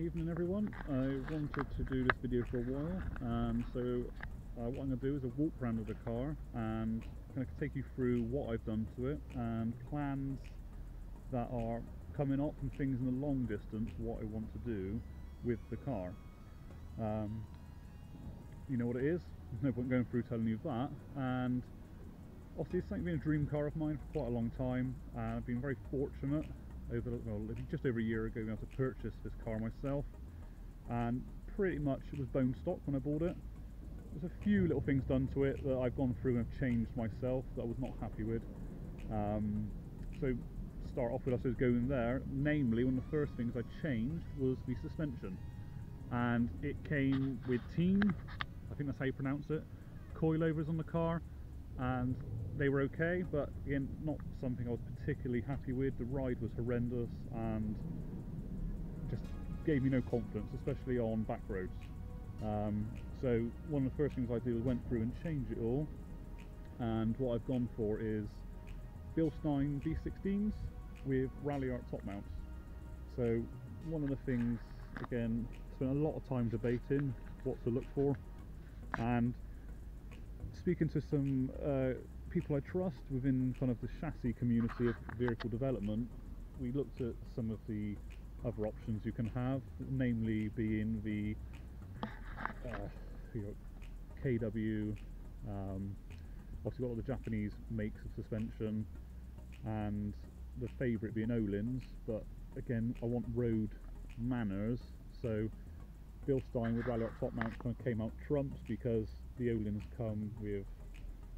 Evening everyone. I wanted to do this video for a while, so what I'm going to do is a walk around of the car and kind of take you through what I've done to it and plans that are coming up and things in the long distance what I want to do with the car. You know what it is, there's no point going through telling you that, and obviously it's something been a dream car of mine for quite a long time, and I've been very fortunate just over a year ago being able to purchase this car myself, and pretty much it was bone stock when I bought it. There's a few little things done to it that I've gone through and have changed myself that I was not happy with. So start off with, I suppose, going there, namely one of the first things I changed was the suspension, and it came with Team, I think that's how you pronounce it, coilovers on the car, and they were okay, but again, not something I was particularly happy with. The ride was horrendous and just gave me no confidence, especially on back roads. So one of the first things I did was went through and changed it all, and what I've gone for is Bilstein V16s with Rally Art top mounts. So one of the things, again, spent a lot of time debating what to look for, and speaking to some people I trust within kind of the chassis community of vehicle development, we looked at some of the other options you can have, namely being the KW, obviously got all the Japanese makes of suspension, and the favourite being Öhlins, but again I want road manners, so Bilstein with Rally Art top mount kind of came out trumps because the Öhlins come with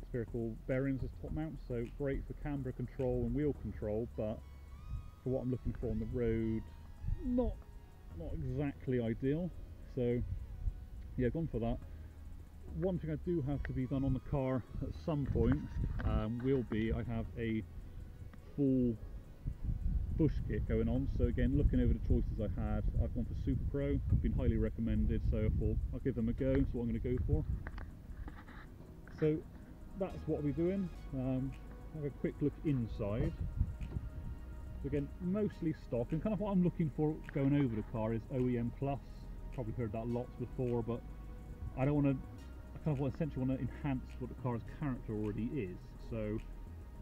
spherical bearings as top mounts, so great for camber control and wheel control, but for what I'm looking for on the road, not exactly ideal. So yeah, gone for that. One thing I do have to be done on the car at some point will be, I have a full bush kit going on. So again, looking over the choices I had, I've gone for Super Pro, been highly recommended, so I thought I'll give them a go. That's what I'm going to go for. So that's what I'll be doing. Have a quick look inside. So again, mostly stock, and kind of what I'm looking for going over the car is OEM Plus. Probably heard that lots before, but I don't want to. I kind of essentially want to enhance what the car's character already is. So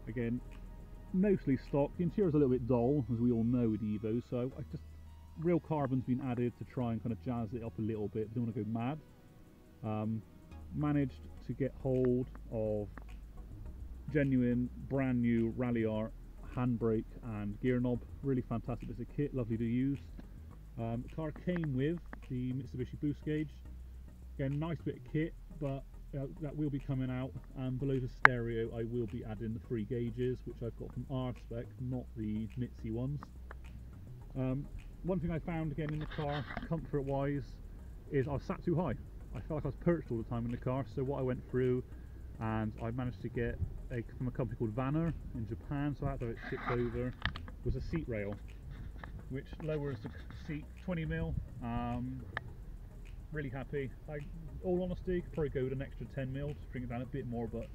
again, mostly stock. The interior's a little bit dull, as we all know with Evo, so real carbon's been added to try and kind of jazz it up a little bit. Don't want to go mad. Managed to get hold of genuine brand new Rally Art handbrake and gear knob. Really fantastic bits of kit, lovely to use. The car came with the Mitsubishi boost gauge. Again, nice bit of kit, but that will be coming out, and below the stereo I will be adding the 3 gauges, which I've got from R-Spec, not the Mitsi ones. One thing I found again in the car, comfort wise, is I was sat too high. I felt like I was perched all the time in the car, so what I went through, and I managed to get from a company called Vanner in Japan, so I had to have it shipped over, was a seat rail, which lowers the seat 20mm. Really happy. All honesty, could probably go with an extra 10mm to bring it down a bit more, but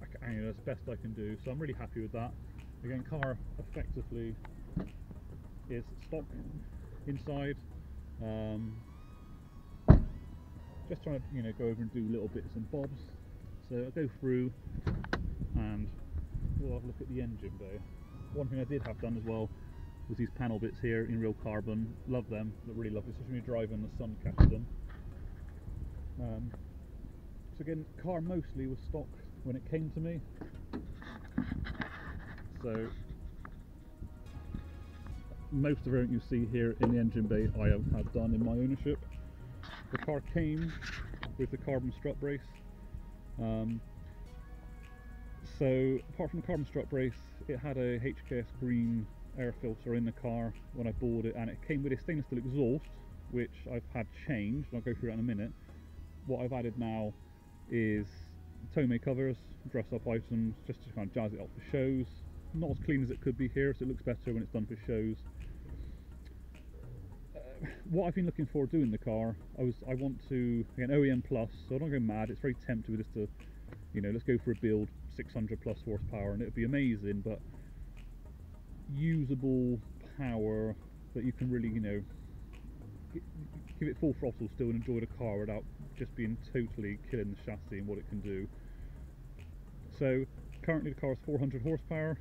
that's the best I can do, so I'm really happy with that. Again, car effectively is stock inside. Just trying to go over and do little bits and bobs. So I'll go through and we'll have a look at the engine bay. One thing I did have done as well was these panel bits here in real carbon. Love them, look really lovely, especially when you're driving and the sun catches them. So again, car mostly was stock when it came to me. So most of everything you see here in the engine bay I have had done in my ownership. The car came with the carbon strut brace. So apart from the carbon strut brace, it had a HKS green air filter in the car when I bought it, and it came with a stainless steel exhaust, which I've had changed, and I'll go through that in a minute. What I've added now is Tomei covers, dress up items, just to kind of jazz it up for shows. Not as clean as it could be here, so it looks better when it's done for shows. What I've been looking for doing the car, I want to, again, OEM Plus, so I don't go mad. It's very tempting with this to, let's go for a build 600 plus horsepower, and it would be amazing, but usable power that you can really, give it full throttle still and enjoy the car without just being totally killing the chassis and what it can do. So currently the car is 400 horsepower,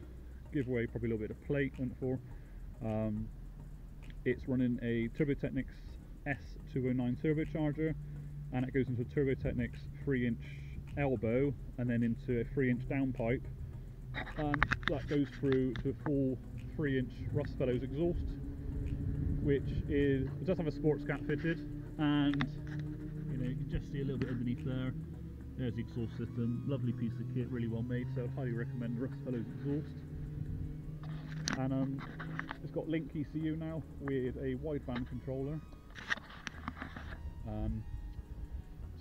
give away probably a little bit of plate went for. It's running a Turbotechnics S209 turbocharger, and it goes into a Turbotechnics 3-inch elbow and then into a 3-inch downpipe, and that goes through to a full 3-inch Rustfellows exhaust, which is, it does have a sports gap fitted, and you know, you can just see a little bit underneath there. There's the exhaust system, lovely piece of kit, really well made, so I'd highly recommend the Rustfellows exhaust. And it's got link ECU now with a wideband controller.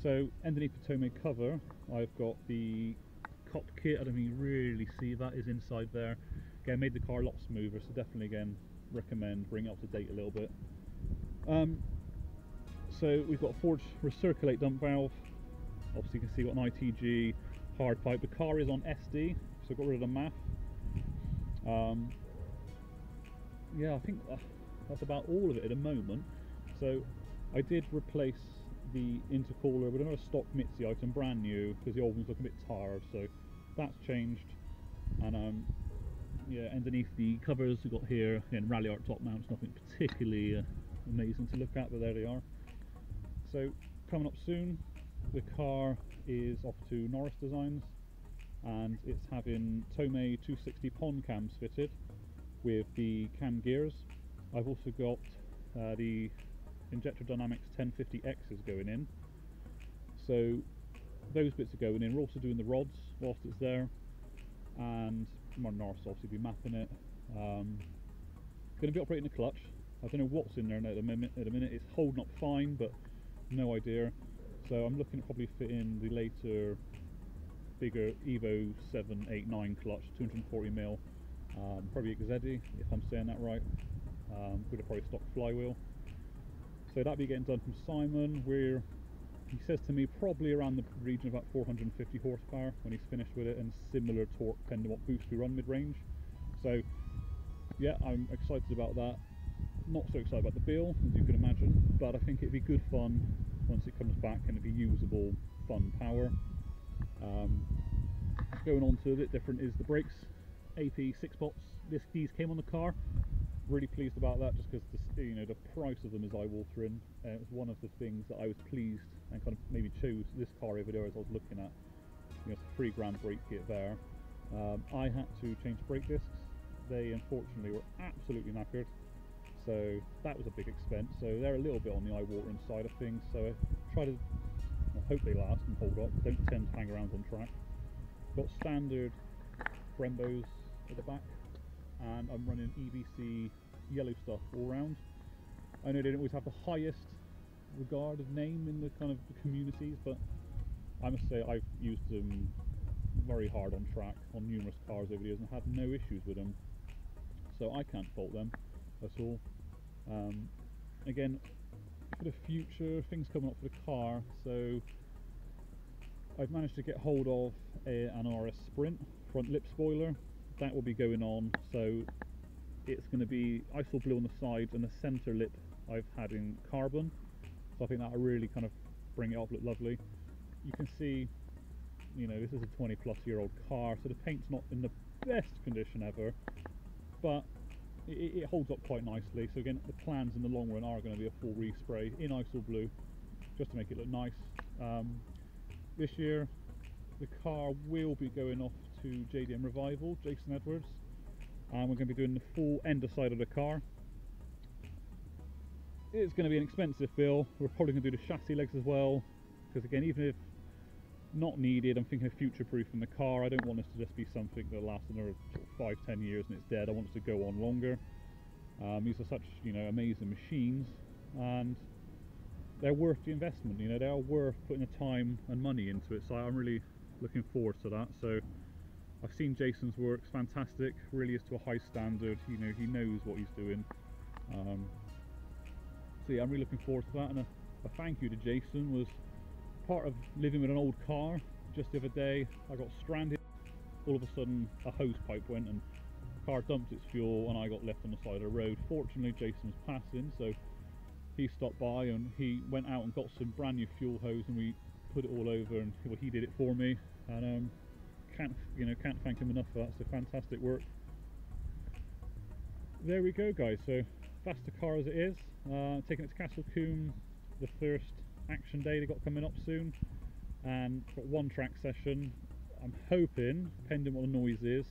So underneath the Tomei cover, I've got the cop kit. I don't think you really see that is inside there. Again, made the car a lot smoother, so definitely again recommend bring it up to date a little bit. So we've got a forged recirculate dump valve. Obviously you can see we've got an ITG hard pipe. The car is on SD, so I got rid of the MAF. Yeah, I think that's about all of it at the moment. So I did replace the intercooler with another stock Mitzi item, brand new, because the old one's looking a bit tired, so that's changed. And yeah, underneath the covers we've got here, again, rally art top mounts, nothing particularly amazing to look at, but there they are. So coming up soon, the car is off to Norris Designs, and it's having Tomei 260 pond cams fitted with the cam gears. I've also got the Injector Dynamics 1050Xs going in, so those bits are going in. We're also doing the rods whilst it's there, and Norris will obviously be mapping it. Going to be operating the clutch. I don't know what's in there now at the minute. It's holding up fine, but no idea. So I'm looking at probably fitting the later, bigger Evo 7, 8, 9 clutch, 240mm, probably XZD, if I'm saying that right, with a probably stock flywheel. So that'll be getting done from Simon, where he says to me probably around the region of about 450 horsepower when he's finished with it, and similar torque depending on what boost we run mid-range. So yeah, I'm excited about that. Not so excited about the bill, as you can imagine, but I think it'd be good fun once it comes back, and it'd be usable, fun power. Going on to a bit different is the brakes. AP 6-spots. These came on the car. Really pleased about that, just because you know, the price of them is eye-watering. It was one of the things that I was pleased and kind of maybe chose this car over there as I was looking at. You know, it's a £3 brake kit there. I had to change brake discs. They unfortunately were absolutely knackered, so that was a big expense. So they're a little bit on the eye-watering side of things. So I try to hope they last and hold up. Don't tend to hang around on track. Got standard Brembos at the back, and I'm running EBC yellow stuff all round. I know they don't always have the highest regarded name in the kind of the communities, but I must say I've used them very hard on track on numerous cars over the years and had no issues with them, so I can't fault them at all. Again, for the future, things coming up for the car, so I've managed to get hold of an RS Sprint front lip spoiler. That will be going on, so it's going to be ISO blue on the sides, and the centre lip I've had in carbon, so I think that'll really kind of bring it up, look lovely. You can see, you know, this is a 20+-year-old car, so the paint's not in the best condition ever, but it holds up quite nicely. So again, the plans in the long run are going to be a full respray in ISO blue, just to make it look nice. This year the car will be going off to JDM Revival, Jason Edwards, and we're going to be doing the full underside of the car. It's going to be an expensive bill. We're probably going to do the chassis legs as well, because again, even if not needed, I'm thinking of future-proofing the car. I don't want this to just be something that lasts another sort of 5-10 years and it's dead. I want it to go on longer. These are such, you know, amazing machines, and they're worth the investment. You know, they are worth putting the time and money into it. So I'm really looking forward to that. So I've seen Jason's work; it's fantastic. Really is to a high standard. You know, he knows what he's doing. So yeah, I'm really looking forward to that. And a thank you to Jason. Was part of living with an old car. Just the other day I got stranded. All of a sudden a hose pipe went and the car dumped its fuel, and I got left on the side of the road. Fortunately Jason was passing, so he stopped by and he went out and got some brand new fuel hose, and we put it all over, and well, he did it for me, and can't thank him enough for that. So fantastic work. There we go, guys. So that's the car as it is. Taking it to Castle Combe, the first action day they got coming up soon, and got one track session. I'm hoping, depending what the noise is,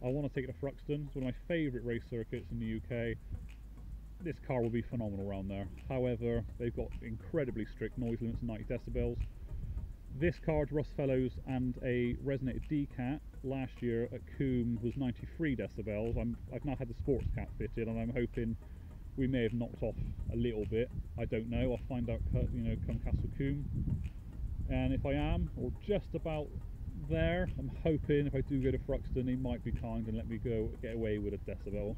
I want to take it to Thruxton. It's one of my favourite race circuits in the UK. This car will be phenomenal around there. However, they've got incredibly strict noise limits of 90 decibels. This car, Russ Fellows and a resonated D-Cat last year at Combe was 93 decibels. I've now had the sports cat fitted, and I'm hoping we may have knocked off a little bit. I don't know. I'll find out, come Castle Combe. And if I am, or just about there, I'm hoping if I do go to Thruxton, he might be kind and let me get away with a decibel.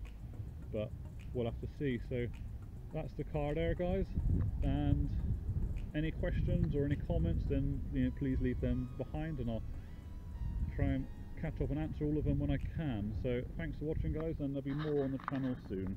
But we'll have to see. So that's the car there, guys. And any questions or any comments, then please leave them behind, and I'll try and catch up and answer all of them when I can. So thanks for watching, guys, and there'll be more on the channel soon.